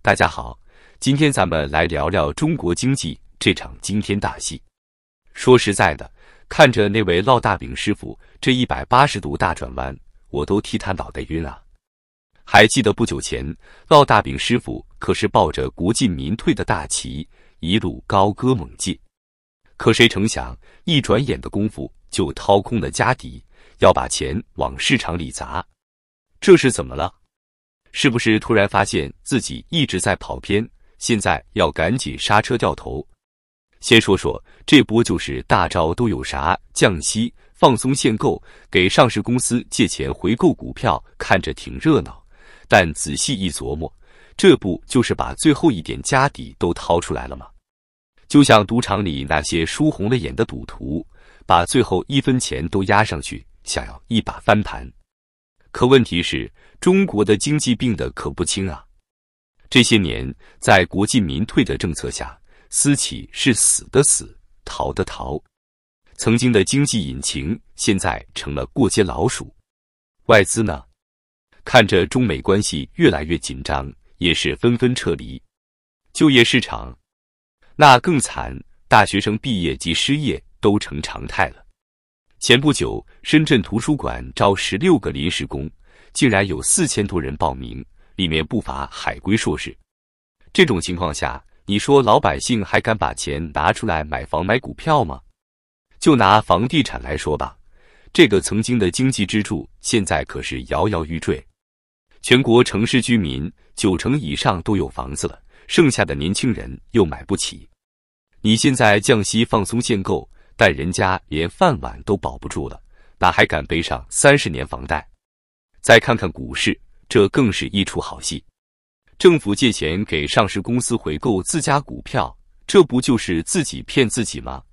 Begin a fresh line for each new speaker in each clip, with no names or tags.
大家好，今天咱们来聊聊中国经济这场惊天大戏。说实在的，看着那位烙大饼师傅这180度大转弯，我都替他脑袋晕啊！还记得不久前，烙大饼师傅可是抱着国进民退的大旗，一路高歌猛进。可谁成想，一转眼的功夫就掏空了家底，要把钱往市场里砸。这是怎么了？是不是突然发现自己一直在跑偏，现在要赶紧刹车掉头？先说说这波就是大招都有啥，降息、放松限购、给上市公司借钱回购股票，看着挺热闹，但仔细一琢磨，这不就是把最后一点家底都掏出来了吗？就像赌场里那些输红了眼的赌徒，把最后1分钱都压上去，想要一把翻盘。可问题是，中国的经济病得可不轻啊！这些年，在国进民退的政策下，私企是死的死，逃的逃，曾经的经济引擎现在成了过街老鼠。外资呢，看着中美关系越来越紧张，也是纷纷撤离。就业市场，那更惨，大学生毕业及失业都成常态了。前不久，深圳图书馆招16个临时工，竟然有4000多人报名，里面不乏海归硕士。这种情况下，你说老百姓还敢把钱拿出来买房买股票吗？就拿房地产来说吧，这个曾经的经济支柱，现在可是摇摇欲坠。全国城市居民90%以上都有房子了，剩下的年轻人又买不起。你现在降息放松限购，但人家连饭碗都保不住了，哪还敢背上30年房贷？再看看股市，这更是一出好戏。政府借钱给上市公司回购自家股票，这不就是自己骗自己吗？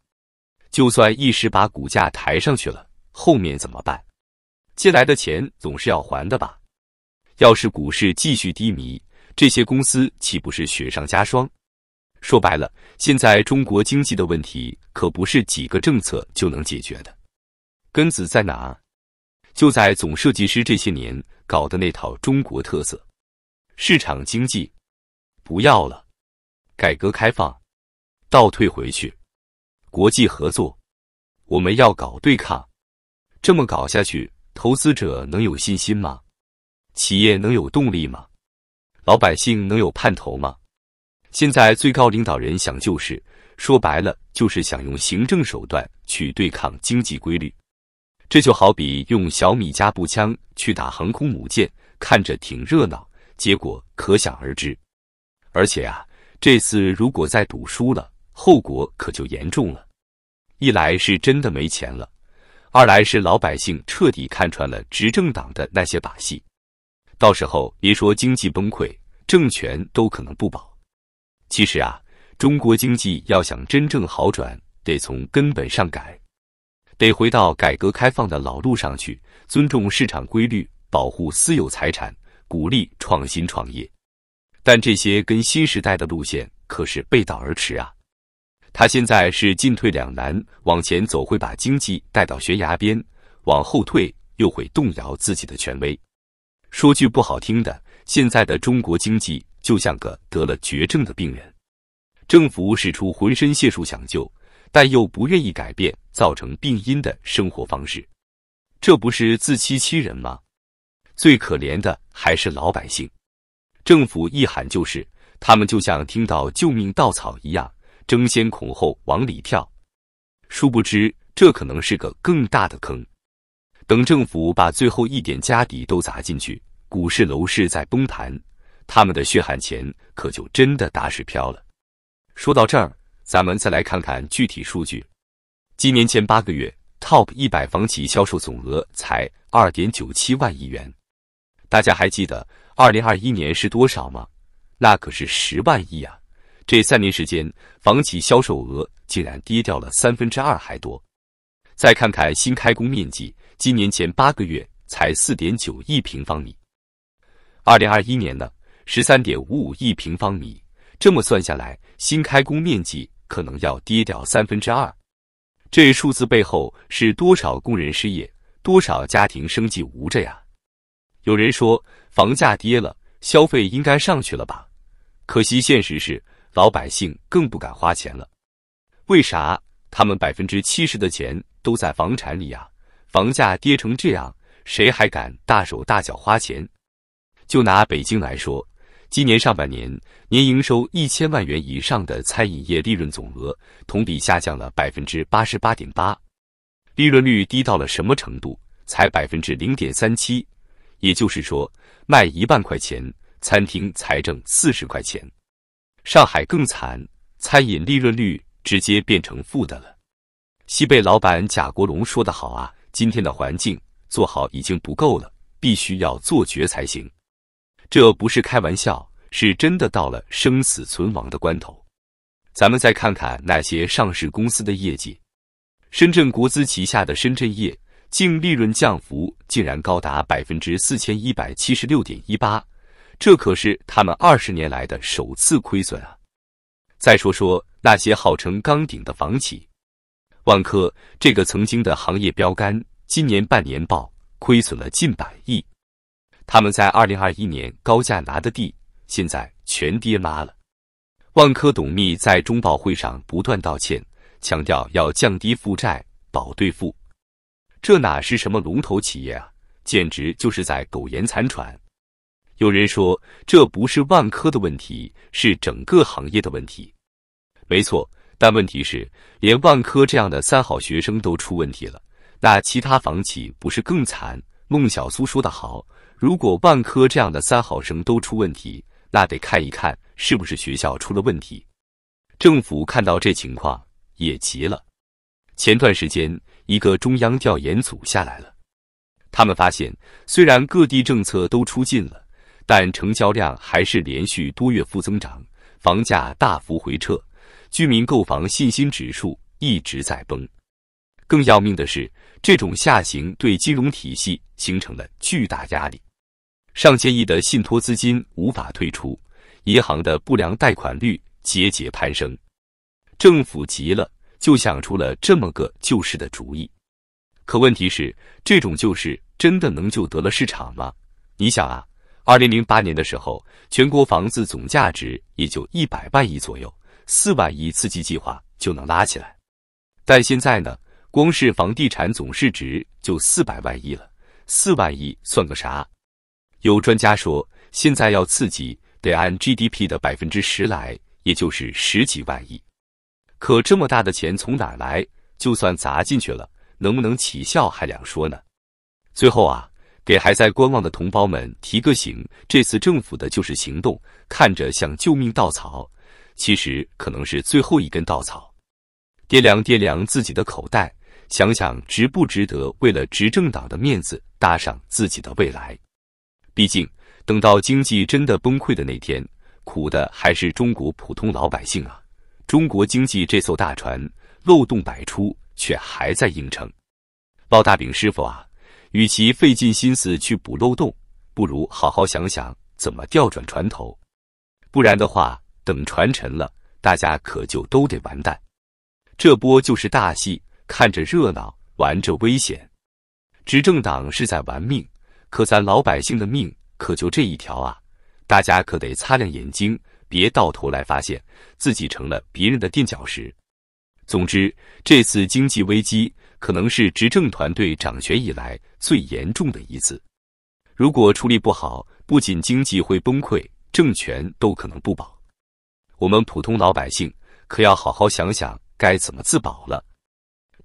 就算一时把股价抬上去了，后面怎么办？借来的钱总是要还的吧？要是股市继续低迷，这些公司岂不是雪上加霜？说白了，现在中国经济的问题可不是几个政策就能解决的。根子在哪？就在总设计师这些年搞的那套中国特色。市场经济不要了，改革开放倒退回去，国际合作我们要搞对抗。这么搞下去，投资者能有信心吗？企业能有动力吗？老百姓能有盼头吗？现在最高领导人想救市，说白了就是想用行政手段去对抗经济规律。这就好比用小米加步枪去打航空母舰，看着挺热闹，结果可想而知。而且啊，这次如果再赌输了，后果可就严重了。一来是真的没钱了，二来是老百姓彻底看穿了执政党的那些把戏。到时候别说经济崩溃，政权都可能不保。其实啊，中国经济要想真正好转，得从根本上改，得回到改革开放的老路上去，尊重市场规律，保护私有财产，鼓励创新创业。但这些跟新时代的路线可是背道而驰啊！他现在是进退两难，往前走会把经济带到悬崖边，往后退又会动摇自己的权威。说句不好听的，现在的中国经济就像个得了绝症的病人，政府使出浑身解数想救，但又不愿意改变造成病因的生活方式，这不是自欺欺人吗？最可怜的还是老百姓，政府一喊救市，他们就像听到救命稻草一样，争先恐后往里跳。殊不知，这可能是个更大的坑。等政府把最后一点家底都砸进去，股市楼市再崩盘，他们的血汗钱可就真的打水漂了。说到这儿，咱们再来看看具体数据。今年前8个月 ，Top 100房企销售总额才2.97万亿元。大家还记得2021年是多少吗？那可是10万亿啊！这3年时间，房企销售额竟然跌掉了2/3还多。再看看新开工面积，今年前8个月才4.9亿平方米。2021年呢，13.55亿平方米。这么算下来，新开工面积可能要跌掉2/3。这数字背后是多少工人失业，多少家庭生计无着呀？有人说，房价跌了，消费应该上去了吧？可惜现实是，老百姓更不敢花钱了。为啥？他们70%的钱都在房产里啊，房价跌成这样，谁还敢大手大脚花钱？就拿北京来说，今年上半年年营收1000万元以上的餐饮业利润总额同比下降了 88.8%， 利润率低到了什么程度？才 0.37%， 也就是说，卖1万块钱，餐厅才挣40块钱。上海更惨，餐饮利润率直接变成负的了。西贝老板贾国龙说得好啊，今天的环境做好已经不够了，必须要做绝才行。这不是开玩笑，是真的到了生死存亡的关头。咱们再看看那些上市公司的业绩，深圳国资旗下的深圳业净利润降幅竟然高达 4176.18%， 这可是他们20年来的首次亏损啊！再说说那些号称钢顶的房企，万科这个曾经的行业标杆，今年半年报亏损了近100亿。他们在2021年高价拿的地，现在全跌妈了。万科董秘在中报会上不断道歉，强调要降低负债，保对付。这哪是什么龙头企业啊，简直就是在苟延残喘。有人说，这不是万科的问题，是整个行业的问题。没错，但问题是，连万科这样的三好学生都出问题了，那其他房企不是更惨？孟小苏说得好，如果万科这样的三好生都出问题，那得看一看是不是学校出了问题。政府看到这情况也急了。前段时间，一个中央调研组下来了，他们发现，虽然各地政策都出尽了，但成交量还是连续多月负增长，房价大幅回撤，居民购房信心指数一直在崩。更要命的是，这种下行对金融体系形成了巨大压力，上千亿的信托资金无法退出，银行的不良贷款率节节攀升。政府急了，就想出了这么个救市的主意。可问题是，这种救市真的能救得了市场吗？你想啊，2008年的时候，全国房子总价值也就100万亿左右，4万亿刺激计划就能拉起来。但现在呢，光是房地产总市值就400万亿了，4万亿算个啥？有专家说，现在要刺激得按 GDP 的10%来，也就是10几万亿。可这么大的钱从哪儿来？就算砸进去了，能不能起效还两说呢。最后啊，给还在观望的同胞们提个醒，这次政府的救市行动看着像救命稻草，其实可能是最后一根稻草。掂量掂量自己的口袋，想想值不值得为了执政党的面子搭上自己的未来。毕竟等到经济真的崩溃的那天，苦的还是中国普通老百姓啊。中国经济这艘大船漏洞百出，却还在硬撑。烙大饼师傅啊，与其费尽心思去补漏洞，不如好好想想怎么调转船头。不然的话，等船沉了，大家可就都得完蛋。这波就是大戏，看着热闹，玩着危险。执政党是在玩命，可咱老百姓的命可就这一条啊！大家可得擦亮眼睛，别到头来发现自己成了别人的垫脚石。总之，这次经济危机可能是执政团队掌权以来最严重的一次。如果处理不好，不仅经济会崩溃，政权都可能不保。我们普通老百姓可要好好想想该怎么自保了。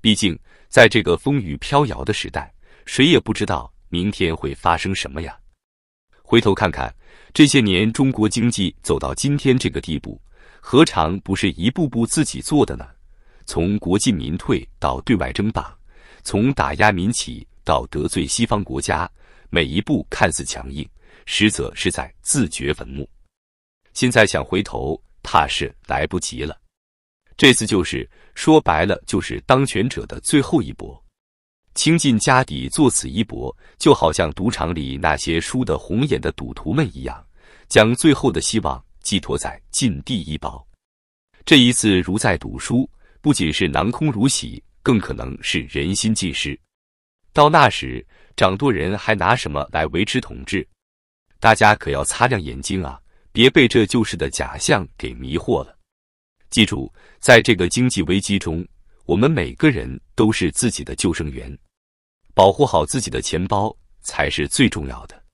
毕竟，在这个风雨飘摇的时代，谁也不知道明天会发生什么呀。回头看看，这些年中国经济走到今天这个地步，何尝不是一步步自己做的呢？从国进民退到对外争霸，从打压民企到得罪西方国家，每一步看似强硬，实则是在自掘坟墓。现在想回头，怕是来不及了。这次就是说白了，就是当权者的最后一搏。倾尽家底做此一搏，就好像赌场里那些输得红眼的赌徒们一样，将最后的希望寄托在尽第一包。这一次如在赌输，不仅是囊空如洗，更可能是人心尽失。到那时，掌舵人还拿什么来维持统治？大家可要擦亮眼睛啊！别被这救市的假象给迷惑了。记住，在这个经济危机中，我们每个人都是自己的救生员，保护好自己的钱包才是最重要的。